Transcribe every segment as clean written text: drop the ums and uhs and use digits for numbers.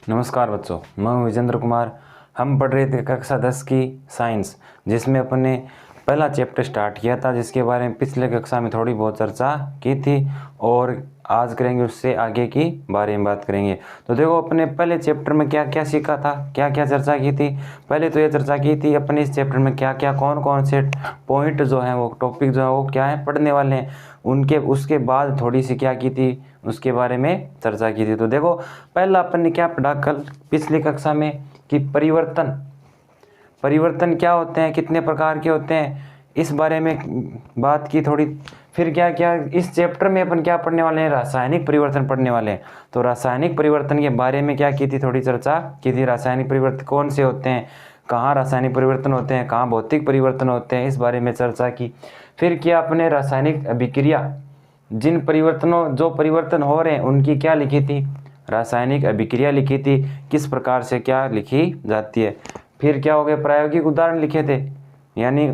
नमस्कार बच्चों, मैं हूं विजेंद्र कुमार। हम पढ़ रहे थे कक्षा 10 की साइंस, जिसमें अपन ने पहला चैप्टर स्टार्ट किया था, जिसके बारे में पिछले कक्षा में थोड़ी बहुत चर्चा की थी और आज करेंगे उससे आगे की बारे में बात करेंगे। तो देखो, अपने पहले चैप्टर में क्या क्या सीखा था, क्या क्या चर्चा की थी। पहले तो ये चर्चा की थी अपने इस चैप्टर में क्या क्या कौन कौन से पॉइंट जो हैं, वो टॉपिक जो है वो क्या है पढ़ने वाले हैं उनके। उसके बाद थोड़ी सी क्या की थी, उसके बारे में चर्चा की थी। तो देखो, पहला अपन ने क्या पढ़ा कल पिछली कक्षा में कि परिवर्तन क्या होते हैं, कितने प्रकार के होते हैं, इस बारे में बात की थोड़ी। फिर क्या क्या इस चैप्टर में अपन क्या पढ़ने वाले हैं, रासायनिक परिवर्तन पढ़ने वाले हैं। तो रासायनिक परिवर्तन के बारे में क्या की थी, थोड़ी चर्चा की थी। रासायनिक परिवर्तन कौन से होते हैं, कहाँ रासायनिक परिवर्तन होते हैं, कहाँ भौतिक परिवर्तन होते हैं, इस बारे में चर्चा की। फिर क्या अपने रासायनिक अभिक्रिया, जो परिवर्तन हो रहे हैं उनकी क्या लिखी थी, रासायनिक अभिक्रिया लिखी थी, किस प्रकार से क्या लिखी जाती है। फिर क्या हो गया, प्रायोगिक उदाहरण लिखे थे, यानी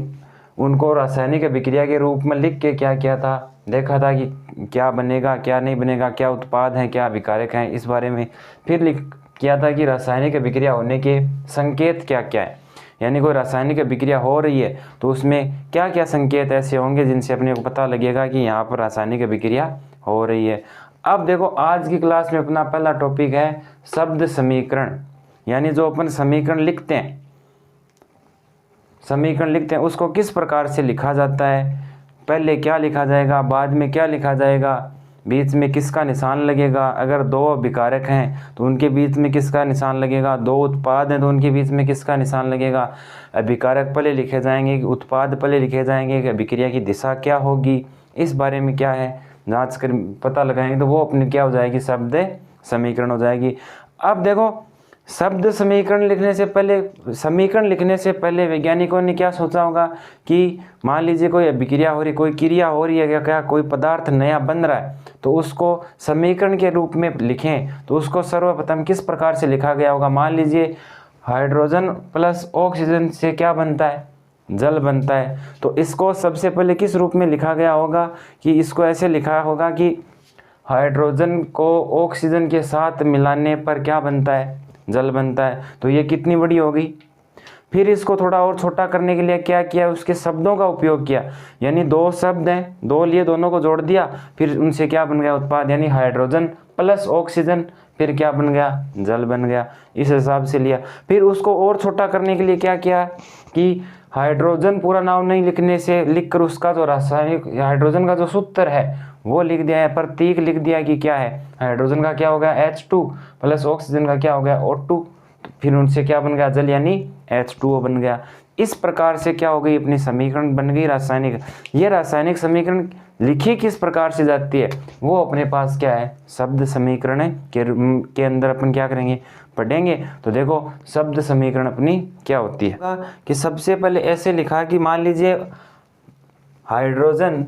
उनको रासायनिक अभिक्रिया के रूप में लिख के क्या किया था, देखा था कि क्या बनेगा क्या नहीं बनेगा, क्या उत्पाद हैं क्या विकारक हैं, इस बारे में। फिर लिख किया था कि रासायनिक अभिक्रिया होने के संकेत क्या क्या है, यानी कोई रासायनिक अभिक्रिया हो रही है तो उसमें क्या क्या संकेत ऐसे होंगे जिनसे अपने को पता लगेगा कि यहाँ पर रासायनिक अभिक्रिया हो रही है। अब देखो, आज की क्लास में अपना पहला टॉपिक है शब्द समीकरण, यानी जो अपन समीकरण लिखते हैं उसको किस प्रकार से लिखा जाता है, पहले क्या लिखा जाएगा, बाद में क्या लिखा जाएगा, बीच में किसका निशान लगेगा, अगर दो विकारक हैं तो उनके बीच में किसका निशान लगेगा, दो उत्पाद हैं तो उनके बीच में किसका निशान लगेगा, विकारक पहले लिखे जाएंगे कि उत्पाद पहले लिखे जाएंगे, कि अभिक्रिया की दिशा क्या होगी, इस बारे में क्या है जांच कर पता लगाएंगे, तो वो अपनी क्या हो जाएगी, शब्द समीकरण हो जाएगी। अब देखो, समीकरण लिखने से पहले वैज्ञानिकों ने क्या सोचा होगा कि मान लीजिए कोई अभिक्रिया हो रही, कोई क्रिया हो रही है, क्या कोई पदार्थ नया बन रहा है, तो उसको समीकरण के रूप में लिखें तो उसको सर्वप्रथम किस प्रकार से लिखा गया होगा। मान लीजिए हाइड्रोजन प्लस ऑक्सीजन से क्या बनता है, जल बनता है, तो इसको सबसे पहले किस रूप में लिखा गया होगा कि इसको ऐसे लिखा होगा कि हाइड्रोजन को ऑक्सीजन के साथ मिलाने पर क्या बनता है, जल बनता है। तो ये कितनी बड़ी होगी। फिर इसको थोड़ा और छोटा करने के लिए क्या किया, उसके शब्दों का उपयोग किया, यानी दो शब्द हैं, दो लिए, दोनों को जोड़ दिया, फिर उनसे क्या बन गया, उत्पाद, यानी हाइड्रोजन प्लस ऑक्सीजन, फिर क्या बन गया, जल बन गया। इस हिसाब से लिया। फिर उसको और छोटा करने के लिए क्या किया कि हाइड्रोजन पूरा नाम नहीं लिखने से लिखकर उसका जो रासायनिक हाइड्रोजन का जो सूत्र है वो लिख दिया है, प्रतीक लिख दिया कि क्या है, हाइड्रोजन का क्या हो गया H2 प्लस ऑक्सीजन का क्या हो गया O2, फिर उनसे क्या बन गया, जल, यानी H2O बन गया। इस प्रकार से क्या हो गई, अपनी समीकरण बन गई रासायनिक। ये रासायनिक समीकरण लिखी किस प्रकार से जाती है, वो अपने पास क्या है, शब्द समीकरण के अंदर अपन क्या करेंगे, पढ़ेंगे। तो देखो, शब्द समीकरण अपनी क्या होती है कि सबसे पहले ऐसे लिखा कि मान लीजिए हाइड्रोजन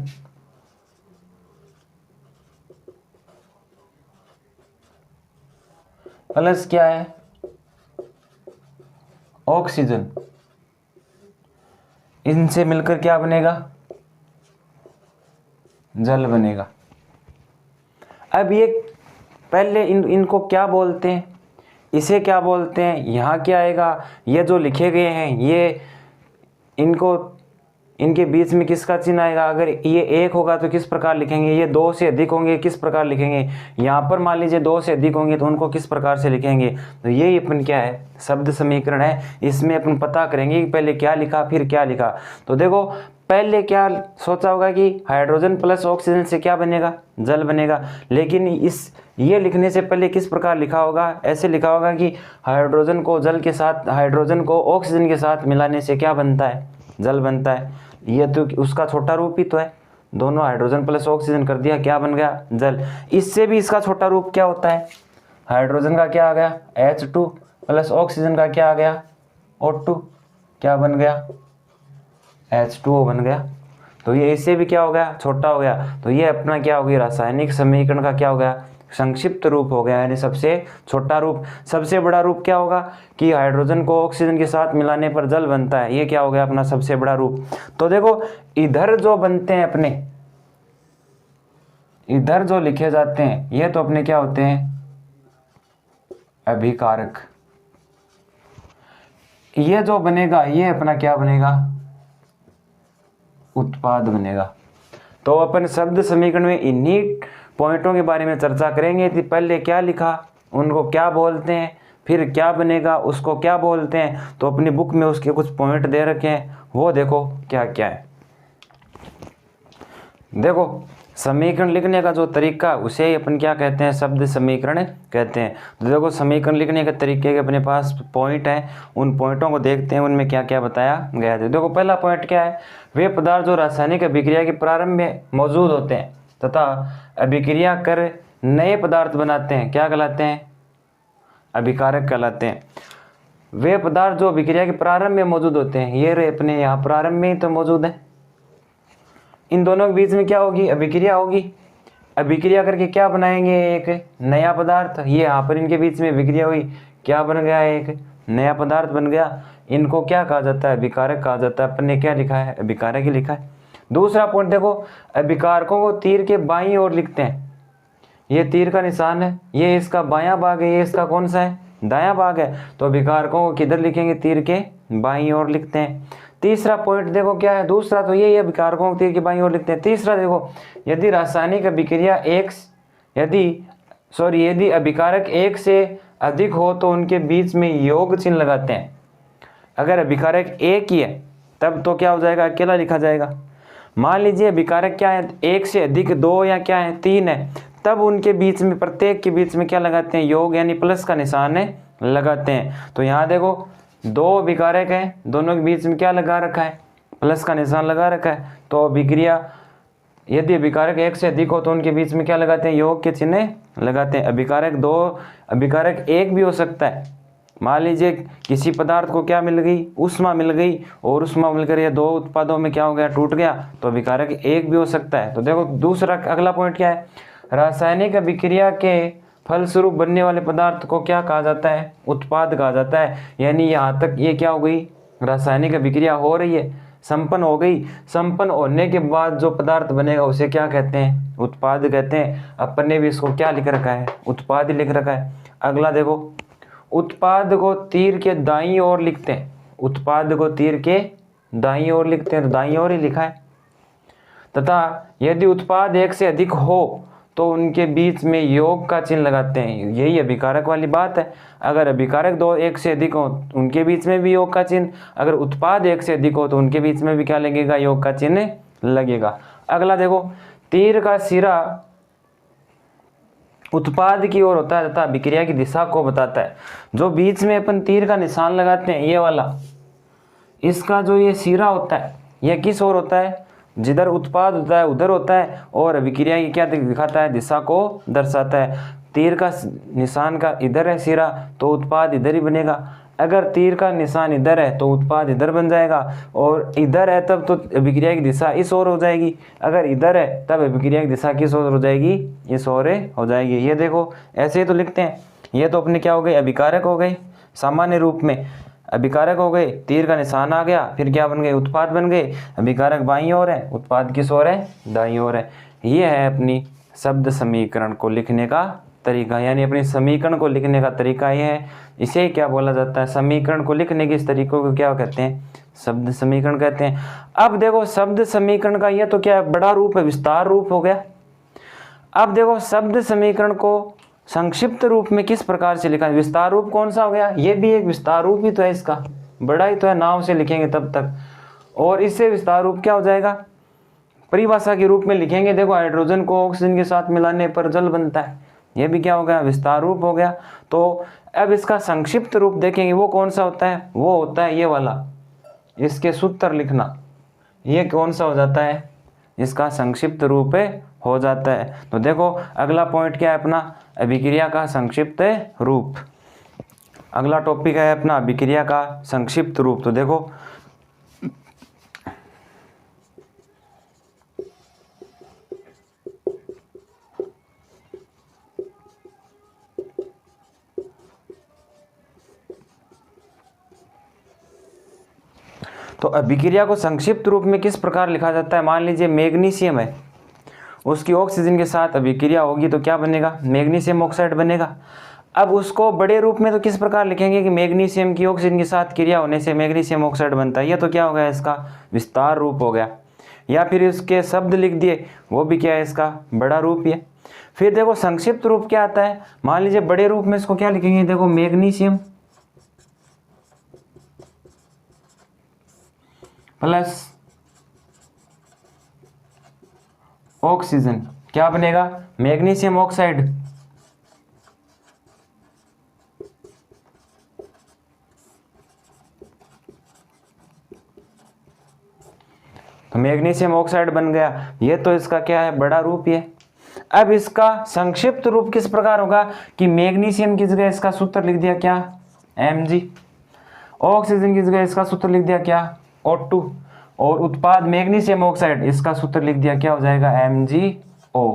प्लस क्या है, ऑक्सीजन, इनसे मिलकर क्या बनेगा, जल बनेगा। अब ये पहले इनको क्या बोलते हैं, इसे क्या बोलते हैं, यहाँ क्या आएगा, ये जो लिखे गए हैं ये इनके बीच में किसका चिन्ह आएगा, अगर ये एक होगा तो किस प्रकार लिखेंगे, ये दो से अधिक होंगे किस प्रकार लिखेंगे, यहाँ पर मान लीजिए दो से अधिक होंगे तो उनको किस प्रकार से लिखेंगे। तो ये अपन क्या है, शब्द समीकरण है। इसमें अपन पता करेंगे कि पहले क्या लिखा फिर क्या लिखा। तो देखो, पहले क्या सोचा होगा कि हाइड्रोजन प्लस ऑक्सीजन से क्या बनेगा, जल बनेगा, लेकिन ये लिखने से पहले किस प्रकार लिखा होगा, ऐसे लिखा होगा कि हाइड्रोजन को ऑक्सीजन के साथ मिलाने से क्या बनता है, जल बनता है। ये तो उसका छोटा रूप ही तो है, दोनों हाइड्रोजन प्लस ऑक्सीजन कर दिया, क्या बन गया, जल। इससे भी इसका छोटा रूप क्या होता है, हाइड्रोजन का क्या आ गया H2 प्लस ऑक्सीजन का क्या आ गया O2, क्या बन गया, H2O बन गया। तो ये इससे भी क्या हो गया, छोटा हो गया। तो ये अपना क्या हो गया, रासायनिक समीकरण का क्या हो गया, संक्षिप्त रूप हो गया, यानी सबसे छोटा रूप। सबसे बड़ा रूप क्या होगा कि हाइड्रोजन को ऑक्सीजन के साथ मिलाने पर जल बनता है, ये क्या हो गया अपना सबसे बड़ा रूप। तो देखो, इधर जो बनते हैं अपने, इधर जो लिखे जाते हैं ये तो अपने क्या होते हैं, अभिकारक। ये जो बनेगा ये अपना क्या बनेगा, उत्पाद बनेगा। तो अपन शब्द समीकरण में इन्हीं पॉइंटों के बारे में चर्चा करेंगे कि पहले क्या लिखा, उनको क्या बोलते हैं, फिर क्या बनेगा उसको क्या बोलते हैं। तो अपनी बुक में उसके कुछ पॉइंट दे रखे हैं, वो देखो क्या क्या है। देखो समीकरण लिखने का जो तरीका उसे ही अपन क्या कहते हैं, शब्द समीकरण कहते हैं। तो देखो समीकरण लिखने के तरीके के अपने पास पॉइंट हैं, उन पॉइंटों को देखते हैं उनमें क्या क्या बताया गया है। देखो पहला पॉइंट क्या है, वे पदार्थ जो रासायनिक अभिक्रिया के प्रारंभ में मौजूद होते हैं तथा अभिक्रिया कर नए पदार्थ बनाते हैं, क्या कहलाते हैं, अभिकारक कहलाते हैं। वे पदार्थ जो अभिक्रिया के प्रारंभ में मौजूद होते हैं, ये रहे अपने यहाँ प्रारंभ में ही तो मौजूद है। इन दोनों के बीच में क्या होगी, अभिक्रिया होगी। अभिक्रिया करके क्या बनाएंगे, एक नया पदार्थ। ये यहाँ पर इनके बीच में अभिक्रिया हुई, क्या बन गया, एक नया पदार्थ बन गया। इनको क्या कहा जाता है, अभिकारक कहा जाता है। अपन ने क्या लिखा है, अभिकारक ही लिखा है। दूसरा पॉइंट देखो, अभिकारकों को तीर के बाईं ओर लिखते हैं। ये तीर का निशान है, ये इसका बायां भाग है, ये इसका कौन सा है, दायां भाग है। तो अभिकारकों को किधर लिखेंगे, तीर के बाईं ओर लिखते हैं। तीसरा पॉइंट देखो क्या है, दूसरा तो ये अभिकारकों को तीर के बाईं ओर लिखते हैं। तीसरा देखो, यदि रासायनिक अभिक्रिया यदि अभिकारक एक से अधिक हो तो उनके बीच में योग चिन्ह लगाते हैं। अगर अभिकारक एक ही है तब तो क्या हो जाएगा, अकेला लिखा जाएगा। मान लीजिए अभिकारक क्या है, एक से अधिक, दो या क्या है, तीन है, तब उनके बीच में प्रत्येक के बीच में क्या लगाते हैं, योग यानी प्लस का निशान लगाते हैं। तो यहाँ देखो दो अभिकारक हैं, दोनों के बीच में क्या लगा रखा है, प्लस का निशान लगा रखा है। तो अभिक्रिया यदि अभिकारक एक से अधिक हो तो उनके बीच में क्या लगाते हैं, योग के चिन्ह लगाते हैं। अभिकारक दो, अभिकारक एक भी हो सकता है। मान लीजिए किसी पदार्थ को क्या मिल गई, ऊष्मा मिल गई, और ऊष्मा मिलकर ये दो उत्पादों में क्या हो गया, टूट गया, तो अभिकारक एक भी हो सकता है। तो देखो दूसरा अगला पॉइंट क्या है, रासायनिक अभिक्रिया के फलस्वरूप बनने वाले पदार्थ को क्या कहा जाता है, उत्पाद कहा जाता है। यानी यहाँ तक ये क्या हो गई, रासायनिक अभिक्रिया हो रही है, संपन्न हो गई। संपन्न होने के बाद जो पदार्थ बनेगा उसे क्या कहते हैं, उत्पाद कहते हैं। अपन ने भी इसको क्या लिख रखा है, उत्पाद लिख रखा है। अगला देखो, उत्पाद को तीर के दाईं ओर लिखते हैं। उत्पाद को तीर के दाईं ओर लिखते हैं, तो दाईं ओर ही लिखा है। तथा यदि उत्पाद एक से अधिक हो तो उनके बीच में योग का चिन्ह लगाते हैं। यही अभिकारक वाली बात है। अगर अभिकारक दो एक से अधिक हो उनके बीच में भी योग का चिन्ह, अगर उत्पाद एक से अधिक हो तो उनके बीच में भी क्या लगेगा, योग का चिन्ह लगेगा। अगला देखो, तीर का सिरा उत्पाद की ओर होता है तथा अभिक्रिया की दिशा को बताता है। जो बीच में अपन तीर का निशान लगाते हैं, ये वाला, इसका जो ये सिरा होता है यह किस ओर होता है, जिधर उत्पाद होता है उधर होता है, और अभिक्रिया की क्या दिखाता है, दिशा को दर्शाता है। तीर का निशान का इधर है सिरा, तो उत्पाद इधर ही बनेगा। अगर तीर का निशान इधर है तो उत्पाद इधर बन जाएगा, और इधर है तब तो अभिक्रिया की दिशा इस ओर हो जाएगी। अगर इधर है तब अभिक्रिया की दिशा किस ओर हो जाएगी, इस ओर हो जाएगी। ये देखो ऐसे ही तो लिखते हैं। ये तो अपने क्या हो गए, अभिकारक हो गए, सामान्य रूप में अभिकारक हो गए, तीर का निशान आ गया, फिर क्या बन गए, उत्पाद बन गए। अभिकारक बाईं ओर है, उत्पाद किस ओर है, दाईं ओर है। ये है अपनी शब्द समीकरण को लिखने का तरीका, यानी अपनी समीकरण को लिखने का तरीका ये है। इसे क्या बोला जाता है, समीकरण को लिखने के इस तरीकों को क्या कहते हैं, शब्द समीकरण कहते हैं। अब देखो शब्द समीकरण का ये तो क्या है, बड़ा रूप है, विस्तार रूप हो गया। अब देखो शब्द समीकरण को संक्षिप्त रूप में किस प्रकार से लिखा है, विस्तार रूप कौन सा हो गया, ये भी एक विस्तार रूप ही तो है, इसका बड़ा ही तो है, नाम से लिखेंगे तब तक। और इससे विस्तार रूप क्या हो जाएगा, परिभाषा के रूप में लिखेंगे। देखो हाइड्रोजन को ऑक्सीजन के साथ मिलाने पर जल बनता है, ये भी क्या हो गया, विस्तार रूप हो गया। तो अब इसका संक्षिप्त रूप देखेंगे, वो कौन सा होता है, वो होता है ये वाला, इसके सूत्र लिखना। ये कौन सा हो जाता है, इसका संक्षिप्त रूप हो जाता है। तो देखो अगला पॉइंट क्या है अपना, अभिक्रिया का संक्षिप्त रूप। अगला टॉपिक है अपना अभिक्रिया का संक्षिप्त रूप। तो देखो तो अभिक्रिया को संक्षिप्त रूप में किस प्रकार लिखा जाता है। मान लीजिए मैग्नीशियम है, उसकी ऑक्सीजन के साथ अभिक्रिया होगी तो क्या बनेगा, मैग्नीशियम ऑक्साइड बनेगा। अब उसको बड़े रूप में तो किस प्रकार लिखेंगे कि मैग्नीशियम की ऑक्सीजन के साथ क्रिया होने से मैग्नीशियम ऑक्साइड बनता है, ये तो क्या हो गया, इसका विस्तार रूप हो गया। या फिर इसके शब्द लिख दिए, वो भी क्या है, इसका बड़ा रूप है। फिर देखो संक्षिप्त रूप क्या आता है, मान लीजिए बड़े रूप में इसको क्या लिखेंगे, देखो मैग्नीशियम प्लस ऑक्सीजन, क्या बनेगा, मैग्नीशियम ऑक्साइड। तो मैग्नीशियम ऑक्साइड बन गया, ये तो इसका क्या है, बड़ा रूप है। अब इसका संक्षिप्त रूप किस प्रकार होगा कि मैग्नीशियम की जगह इसका सूत्र लिख दिया क्या, Mg, ऑक्सीजन की जगह इसका सूत्र लिख दिया क्या, O2, और उत्पाद मैग्नीशियम ऑक्साइड, इसका सूत्र लिख दिया क्या हो जाएगा, MgO।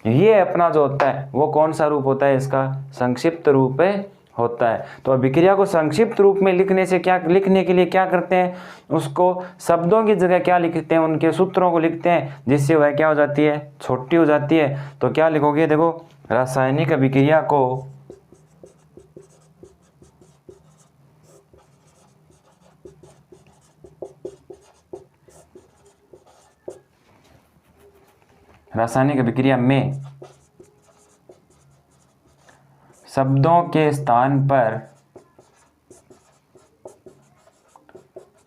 ये अपना जो होता है वो कौन सा रूप होता है, इसका संक्षिप्त रूप होता है। तो अभिक्रिया को संक्षिप्त रूप में लिखने से क्या, लिखने के लिए क्या करते हैं, उसको शब्दों की जगह क्या लिखते हैं, उनके सूत्रों को लिखते हैं, जिससे वह क्या हो जाती है, छोटी हो जाती है। तो क्या लिखोगे, देखो रासायनिक अभिक्रिया को रासायनिक अभिक्रिया में शब्दों के स्थान पर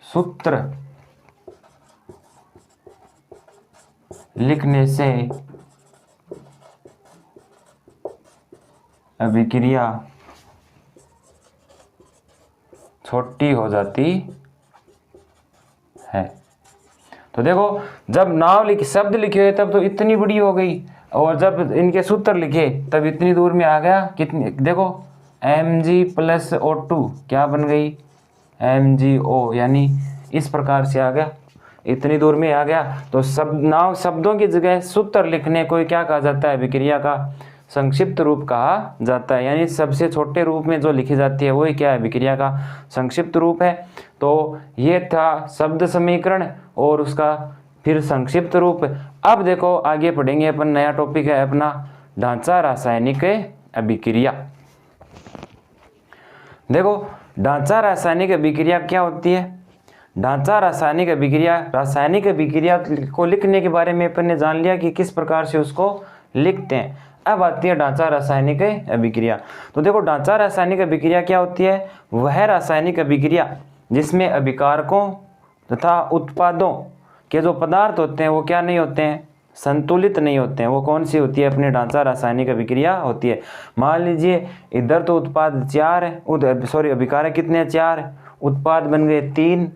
सूत्र लिखने से अभिक्रिया छोटी हो जाती है। तो देखो जब नाम लिखे, शब्द लिखे हुए तब तो इतनी बड़ी हो गई, और जब इनके सूत्र लिखे तब इतनी दूर में आ गया, कितनी, देखो Mg प्लस O2 क्या बन गई, MgO, यानी इस प्रकार से आ गया, इतनी दूर में आ गया। तो शब्दों की जगह सूत्र लिखने को क्या कहा जाता है, अभिक्रिया का संक्षिप्त रूप कहा जाता है, यानी सबसे छोटे रूप में जो लिखी जाती है वही क्या है, अभिक्रिया का संक्षिप्त रूप है। तो ये था शब्द समीकरण और उसका फिर संक्षिप्त रूप। अब देखो आगे पढ़ेंगे अपन, नया टॉपिक है अपना ढांचा रासायनिक अभिक्रिया। देखो ढांचा रासायनिक अभिक्रिया क्या होती है, ढांचा रासायनिक अभिक्रिया को लिखने के बारे में अपन ने जान लिया कि किस प्रकार से उसको लिखते हैं। अब आती है ढांचा रासायनिक अभिक्रिया। तो देखो ढांचा रासायनिक अभिक्रिया क्या होती है, वह रासायनिक अभिक्रिया जिसमें अभिकारकों तथा उत्पादों के जो पदार्थ होते हैं वो क्या नहीं होते हैं, संतुलित नहीं होते हैं, वो कौन सी होती है, अपने ढांचा रासायनिक अभिक्रिया होती है। मान लीजिए इधर तो उत्पाद 4 है, अभिकारक कितने, 4, उत्पाद बन गए 3,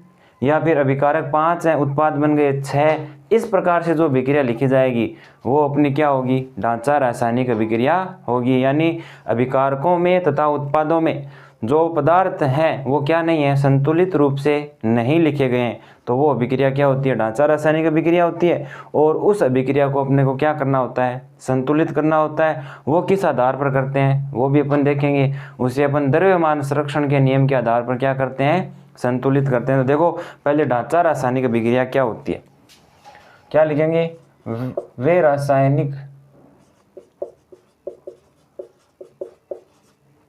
या फिर अभिकारक 5 है, उत्पाद बन गए 6। इस प्रकार से जो अभिक्रिया लिखी जाएगी वो अपनी क्या होगी, ढांचा रासायनिक अभिक्रिया होगी। यानी अभिकारकों में तथा उत्पादों में जो पदार्थ हैं वो क्या नहीं है, संतुलित रूप से नहीं लिखे गए हैं, तो वो अभिक्रिया क्या होती है, ढांचा रासायनिक अभिक्रिया होती है। और उस अभिक्रिया को अपने को क्या करना होता है, संतुलित करना होता है। वो किस आधार पर करते हैं वो भी अपन देखेंगे, उसे अपन द्रव्यमान संरक्षण के नियम के आधार पर क्या करते हैं, संतुलित करते हैं। तो देखो पहले ढांचा रासायनिक अभिक्रिया क्या होती है, क्या लिखेंगे, वे रासायनिक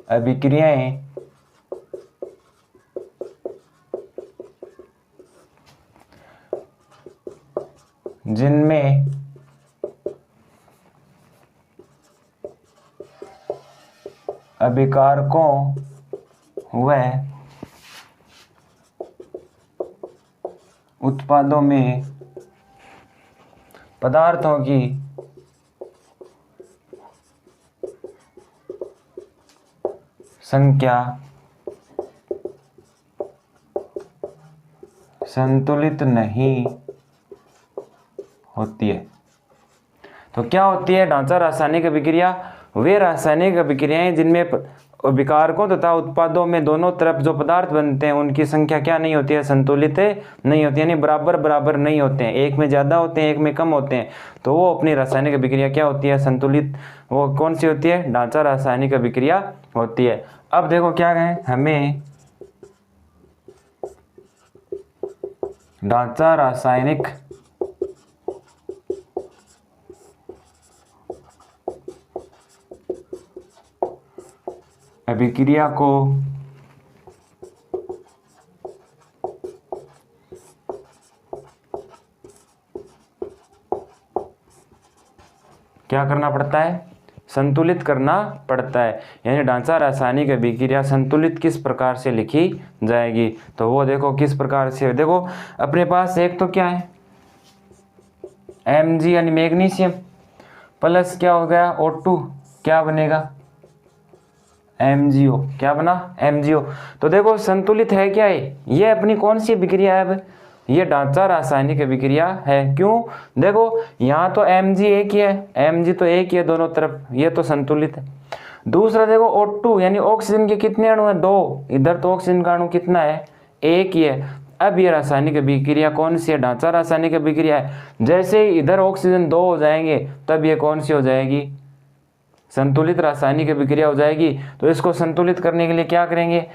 अभिक्रियाएं जिनमें अभिकारकों व उत्पादों में पदार्थों की संख्या संतुलित नहीं होती है। तो क्या होती है ढांचा रासायनिक अभिक्रिया, वे रासायनिक अभिक्रियाएं जिनमें अभिकारकों तथा उत्पादों में दोनों तरफ जो पदार्थ बनते हैं उनकी संख्या क्या नहीं होती है, संतुलित नहीं होती, यानी बराबर बराबर नहीं होते हैं, एक में ज़्यादा होते हैं एक में कम होते हैं। तो वो अपनी रासायनिक अभिक्रिया क्या होती है, संतुलित। वो कौन सी होती है, ढांचा रासायनिक अभिक्रिया होती है। अब देखो क्या है, हमें ढांचा रासायनिक अभिक्रिया को क्या करना पड़ता है, संतुलित करना पड़ता है। यानी ढांचा रासायनिक अभिक्रिया संतुलित किस प्रकार से लिखी जाएगी, तो वो देखो किस प्रकार से। देखो अपने पास एक तो क्या है Mg यानी मैग्नीशियम प्लस क्या हो गया O2, क्या बनेगा MgO, क्या बना MgO। तो देखो संतुलित है क्या है, ये अपनी कौन सी अभिक्रिया है, अब ये ढांचा रासायनिक अभिक्रिया है। क्यों, देखो यहाँ तो Mg एक ही है, Mg तो एक ही है दोनों तरफ, ये तो संतुलित है। दूसरा देखो O2 यानी ऑक्सीजन के कितने अणु हैं, 2, इधर तो ऑक्सीजन का अणु कितना है, एक ही है। अब ये रासायनिक अभिक्रिया कौन सी है, ढांचा रासायनिक अभिक्रिया है। जैसे ही इधर ऑक्सीजन 2 हो जाएंगे तब ये कौन सी हो जाएगी, संतुलित रासायनिक अभिक्रिया हो जाएगी। तो इसको संतुलित करने के लिए क्या करेंगे,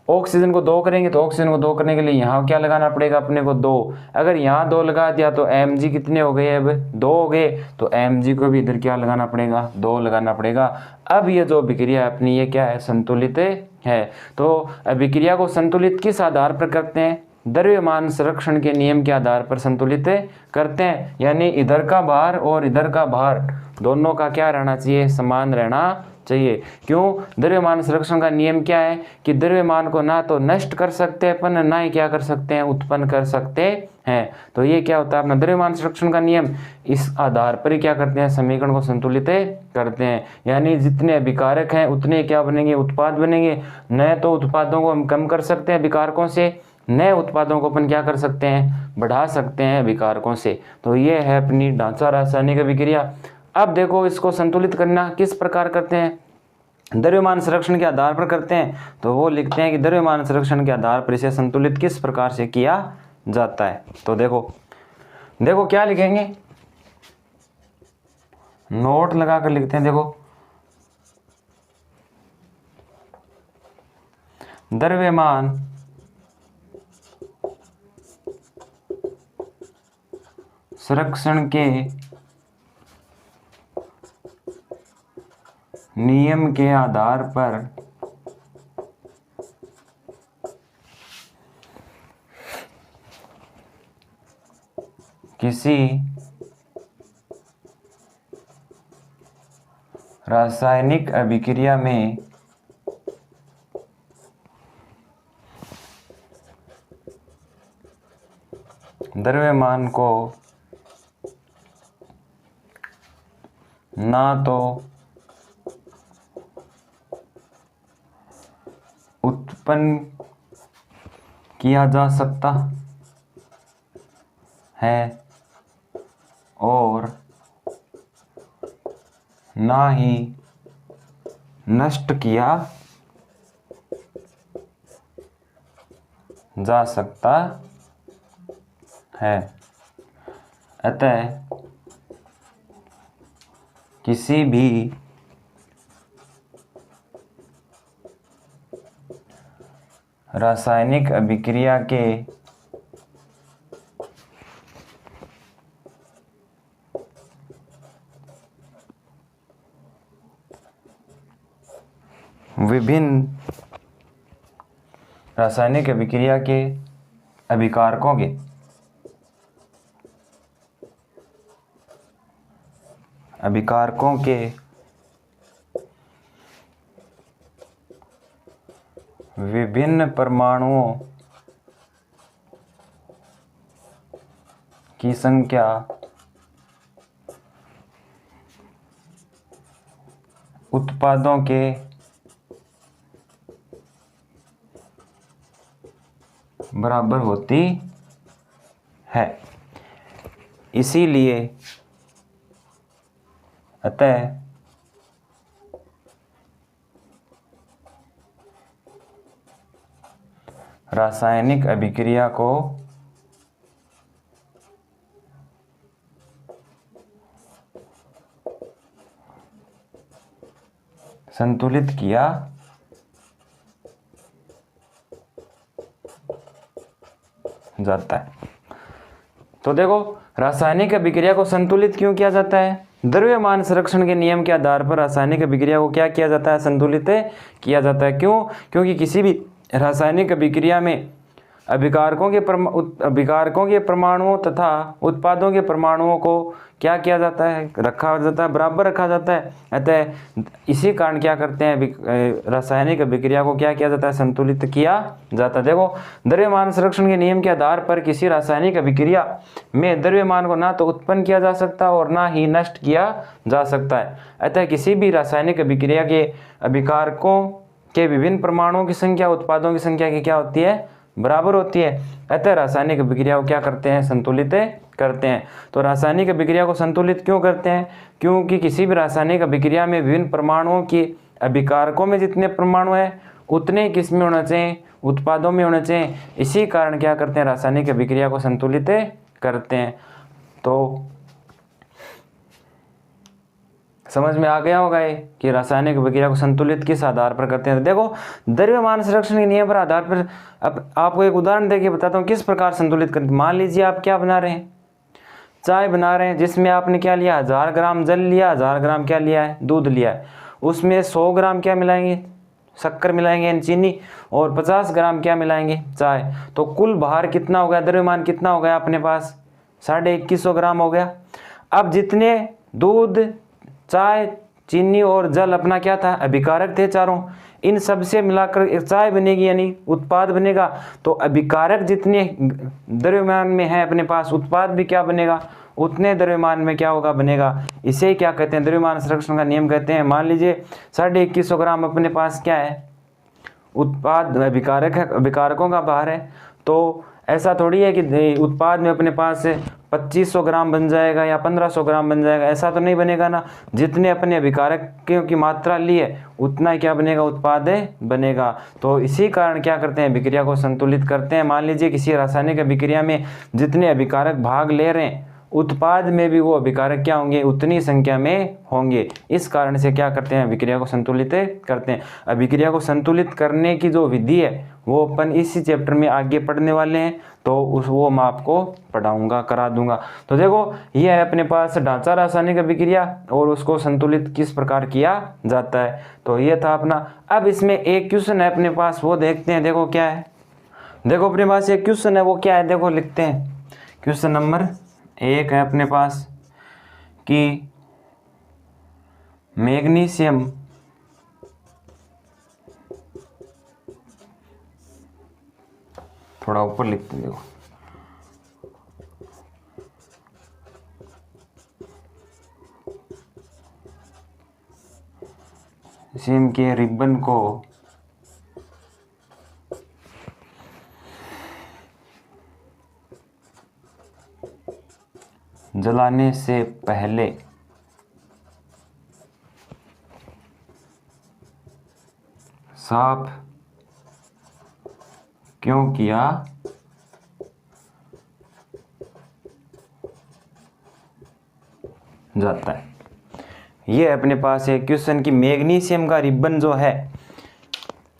ऑक्सीजन को 2 करेंगे, तो ऑक्सीजन को 2 करने के लिए यहाँ क्या लगाना पड़ेगा अपने को 2। अगर यहाँ 2 लगा दिया तो Mg कितने हो गए, अब 2 हो गए, तो Mg को भी इधर क्या लगाना पड़ेगा, 2 लगाना पड़ेगा। अब ये जो अभिक्रिया अपनी ये क्या है, संतुलित है। तो अभिक्रिया को संतुलित किस आधार पर करते हैं, द्रव्यमान संरक्षण के नियम के आधार पर संतुलित करते हैं। यानी इधर का भार और इधर का भार दोनों का क्या रहना चाहिए, समान रहना चाहिए। क्यों, द्रव्यमान संरक्षण का नियम क्या है कि द्रव्यमान को ना तो नष्ट कर सकते हैं अपन, ना ही क्या कर सकते हैं, उत्पन्न कर सकते हैं। तो ये क्या होता है अपना द्रव्यमान संरक्षण का नियम, इस आधार पर ही क्या करते हैं, समीकरण को संतुलित करते हैं। यानी जितने अभिकारक हैं उतने क्या बनेंगे, उत्पाद बनेंगे। नए तो उत्पादों को हम कम कर सकते हैं अभिकारकों से, नए उत्पादों को अपन क्या कर सकते हैं, बढ़ा सकते हैं अभिकारकों से। तो ये है अपनी ढांचा रासायनिक अभिक्रिया। अब देखो इसको संतुलित करना किस प्रकार करते हैं, द्रव्यमान संरक्षण के आधार पर करते हैं। तो वो लिखते हैं कि द्रव्यमान संरक्षण के आधार पर इसे संतुलित किस प्रकार से किया जाता है। तो देखो क्या लिखेंगे, नोट लगाकर लिखते हैं। देखो द्रव्यमान संरक्षण के नियम के आधार पर किसी रासायनिक अभिक्रिया में द्रव्यमान को ना तो उत्पन्न किया जा सकता है और ना ही नष्ट किया जा सकता है। अतः किसी भी रासायनिक अभिक्रिया के विभिन्न रासायनिक अभिक्रिया के अभिकारकों के विभिन्न परमाणुओं की संख्या उत्पादों के बराबर होती है। इसीलिए अतः रासायनिक अभिक्रिया को संतुलित किया जाता है। तो देखो रासायनिक अभिक्रिया को संतुलित क्यों किया जाता है, द्रव्यमान संरक्षण के नियम के आधार पर रासायनिक अभिक्रिया को क्या किया जाता है, संतुलित किया जाता है। क्यों? क्योंकि किसी भी रासायनिक अभिक्रिया में अभिकारकों के परमाणुओं तथा उत्पादों के परमाणुओं को क्या किया जाता है, रखा जाता है, बराबर रखा जाता है। अतः इसी कारण क्या करते हैं, रासायनिक अभिक्रिया को क्या किया जाता है, संतुलित किया जाता है। देखो, द्रव्यमान संरक्षण के नियम के आधार पर किसी रासायनिक अभिक्रिया में द्रव्यमान को ना तो उत्पन्न किया जा सकता और ना ही नष्ट किया जा सकता है। अतः किसी भी रासायनिक अभिक्रिया के अभिकारकों के विभिन्न परमाणुओं की संख्या उत्पादों की संख्या की क्या होती है, बराबर होती है। अतः रासायनिक अभिक्रिया को क्या करते हैं, संतुलित करते हैं। तो रासायनिक अभिक्रिया को संतुलित क्यों करते हैं? क्योंकि किसी भी रासायनिक अभिक्रिया में विभिन्न परमाणुओं की अभिकारकों में जितने परमाणु हैं उतने ही किस में होना चाहिए, उत्पादों में होना चाहिए। इसी कारण क्या करते हैं, रासायनिक अभिक्रिया को संतुलित करते हैं। तो समझ में आ गया होगा ये कि रासायनिक अभिक्रिया को संतुलित किस आधार पर करते हैं। देखो, द्रव्यमान संरक्षण के नियम पर आधार पर अब आपको एक उदाहरण देके बताता हूँ किस प्रकार संतुलित करते हैं। मान लीजिए आप क्या बना रहे हैं, चाय बना रहे हैं, जिसमें आपने क्या लिया, 1000 ग्राम जल लिया, 1000 ग्राम क्या लिया है, दूध लिया है। उसमें 100 ग्राम क्या मिलाएंगे, शक्कर मिलाएंगे यानी चीनी, और 50 ग्राम क्या मिलाएंगे, चाय। तो कुल भार कितना हो गया, द्रव्यमान कितना हो गया अपने पास, 2150 ग्राम हो गया। अब जितने दूध, चाय, चीनी और जल अपना क्या था, अभिकारक थे चारों, इन सब से मिलाकर एक चाय बनेगी यानी उत्पाद बनेगा। तो अभिकारक जितने द्रव्यमान में है अपने पास, उत्पाद भी क्या बनेगा, उतने द्रव्यमान में क्या होगा, बनेगा। इसे क्या कहते हैं, द्रव्यमान संरक्षण का नियम कहते हैं। मान लीजिए 2150 ग्राम अपने पास क्या है, उत्पाद अभिकारक है, अभिकारकों का भार है। तो ऐसा थोड़ी है कि उत्पाद में अपने पास 2500 ग्राम बन जाएगा या 1500 ग्राम बन जाएगा, ऐसा तो नहीं बनेगा ना। जितने अपने अभिकारकों की मात्रा ली है उतना ही क्या बनेगा, उत्पाद बनेगा। तो इसी कारण क्या करते हैं, अभिक्रिया को संतुलित करते हैं। मान लीजिए किसी रासायनिक अभिक्रिया में जितने अभिकारक भाग ले रहे हैं, उत्पाद में भी वो अभिकारक क्या होंगे, उतनी संख्या में होंगे। इस कारण से क्या करते हैं, अभिक्रिया को संतुलित करते हैं। अभिक्रिया को संतुलित करने की जो विधि है वो अपन इसी चैप्टर में आगे पढ़ने वाले हैं, तो वो मैं आपको पढ़ाऊंगा, करा दूंगा। तो देखो, ये है अपने पास ढांचा रासायनिक अभिक्रिया और उसको संतुलित किस प्रकार किया जाता है। तो ये था अपना। अब इसमें एक क्वेश्चन है अपने पास, वो देखते हैं। देखो क्या है, देखो अपने पास एक क्वेश्चन है, वो क्या है, देखो लिखते हैं। क्वेश्चन नंबर 1 है अपने पास कि मैग्नीशियम थोड़ा ऊपर लिखते हैं, देखो मैग्नीशियम के रिबन को जलाने से पहले साफ क्यों किया जाता है। ये अपने पास एक क्वेश्चन की मैग्नीशियम का रिबन जो है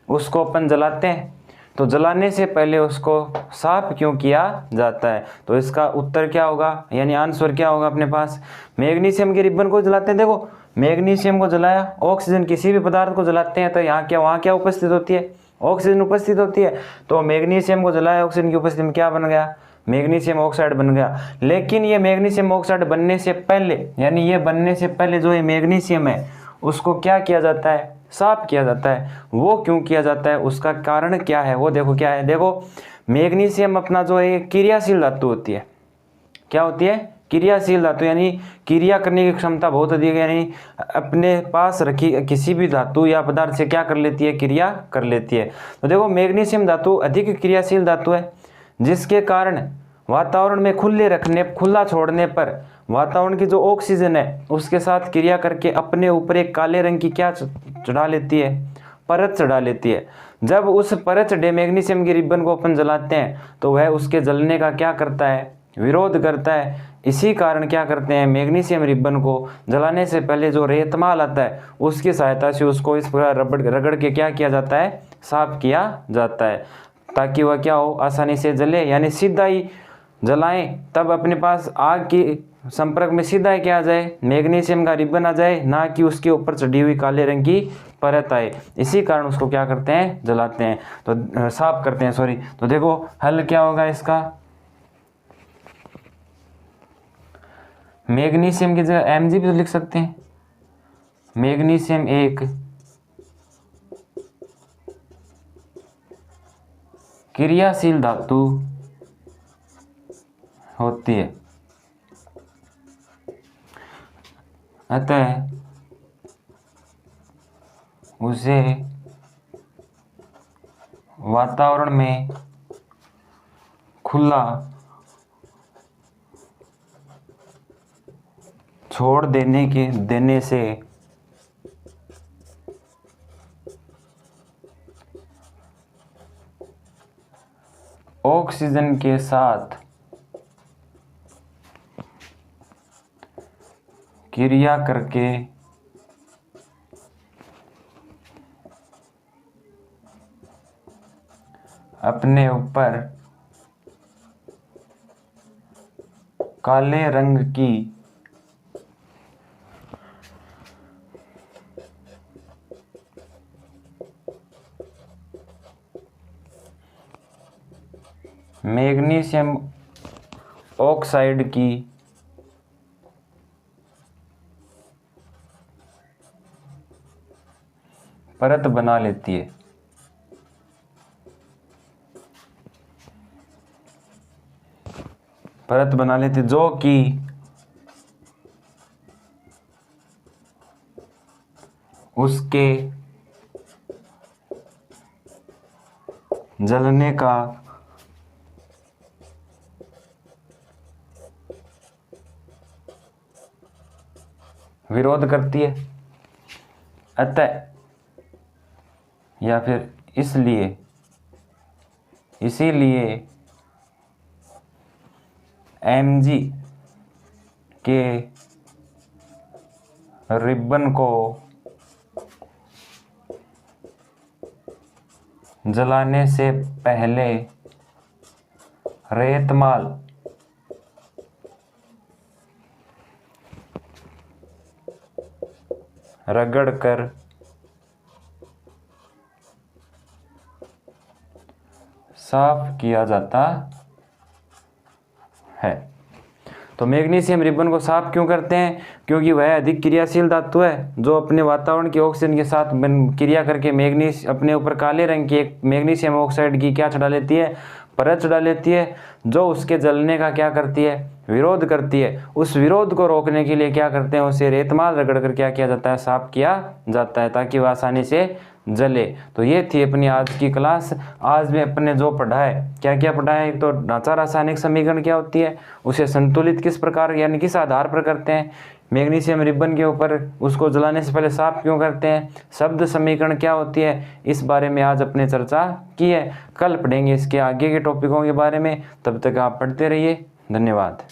उसको अपन जलाते हैं, तो जलाने से पहले उसको साफ क्यों किया जाता है। तो इसका उत्तर क्या होगा, यानी आंसर क्या होगा अपने पास, मैग्नीशियम के रिबन को जलाते हैं। देखो, मैग्नीशियम को जलाया, ऑक्सीजन किसी भी पदार्थ को जलाते हैं तो यहाँ क्या, वहाँ क्या उपस्थित होती है, ऑक्सीजन उपस्थित होती है। तो मैग्नीशियम को जलाया, ऑक्सीजन की उपस्थिति में क्या बन गया, मैग्नीशियम ऑक्साइड बन गया। लेकिन ये मैग्नीशियम ऑक्साइड बनने से पहले, यानी ये बनने से पहले जो ये मैग्नीशियम है उसको क्या किया जाता है, साफ किया जाता है। वो क्यों किया जाता है, उसका कारण क्या है, वो देखो क्या है। देखो, मैग्नीशियम अपना जो है क्रियाशील धातु होती है। क्या होती है, क्रियाशील धातु, यानी क्रिया करने की क्षमता बहुत अधिक है, यानी अपने पास रखी किसी भी धातु या पदार्थ से क्या कर लेती है, क्रिया कर लेती है। तो देखो, मैग्नीशियम धातु अधिक क्रियाशील धातु है, जिसके कारण वातावरण में खुला छोड़ने पर वातावरण की जो ऑक्सीजन है उसके साथ क्रिया करके अपने ऊपर एक काले रंग की क्या चढ़ा लेती है, परत चढ़ा लेती है। जब उस परत चढ़े मैग्नीशियम के रिबन को अपन जलाते हैं तो वह उसके जलने का क्या करता है, विरोध करता है। इसी कारण क्या करते हैं, मैग्नीशियम रिबन को जलाने से पहले जो रेतमाल आता है उसकी सहायता से उसको इस प्रकार रगड़ के क्या किया जाता है, साफ किया जाता है, ताकि वह क्या हो, आसानी से जले। यानी सीधा ही जलाएं तब अपने पास आग की संपर्क में सीधा क्या आ जाए, मैग्नीशियम का रिबन आ जाए, ना कि उसके ऊपर चढ़ी हुई काले रंग की परत आए। इसी कारण उसको क्या करते हैं, जलाते हैं, तो साफ करते हैं, सॉरी। तो देखो हल क्या होगा इसका, मैग्नीशियम की जगह Mg भी तो लिख सकते हैं। मैग्नीशियम एक क्रियाशील धातु होती है, अतः उसे वातावरण में खुला छोड़ देने से ऑक्सीजन के साथ क्रिया करके अपने ऊपर काले रंग की मैग्नीशियम ऑक्साइड की परत बना लेती है। परत बना लेती है जो कि उसके जलने का विरोध करती है। अतः या फिर इसीलिए Mg के रिबन को जलाने से पहले रेतमाल रगड़कर साफ किया जाता है। तो मैग्नीशियम रिबन को साफ क्यों करते हैं, क्योंकि वह अधिक क्रियाशील धातु है जो अपने वातावरण के ऑक्सीजन के साथ क्रिया करके अपने ऊपर काले रंग की एक मैग्नीशियम ऑक्साइड की क्या चढ़ा लेती है, परत चढ़ा लेती है, जो उसके जलने का क्या करती है, विरोध करती है। उस विरोध को रोकने के लिए क्या करते हैं, उसे रेतमाल रगड़ कर क्या किया जाता है, साफ किया जाता है, ताकि वह आसानी से जले। तो ये थी अपनी आज की क्लास। आज में अपने जो पढ़ा है, क्या क्या पढ़ा है, एक तो ढांचा रासायनिक समीकरण क्या होती है, उसे संतुलित किस प्रकार यानी किस आधार पर करते हैं, मैग्नीशियम रिबन के ऊपर उसको जलाने से पहले साफ क्यों करते हैं, शब्द समीकरण क्या होती है, इस बारे में आज अपने चर्चा की है। कल पढ़ेंगे इसके आगे के टॉपिकों के बारे में। तब तक आप पढ़ते रहिए। धन्यवाद।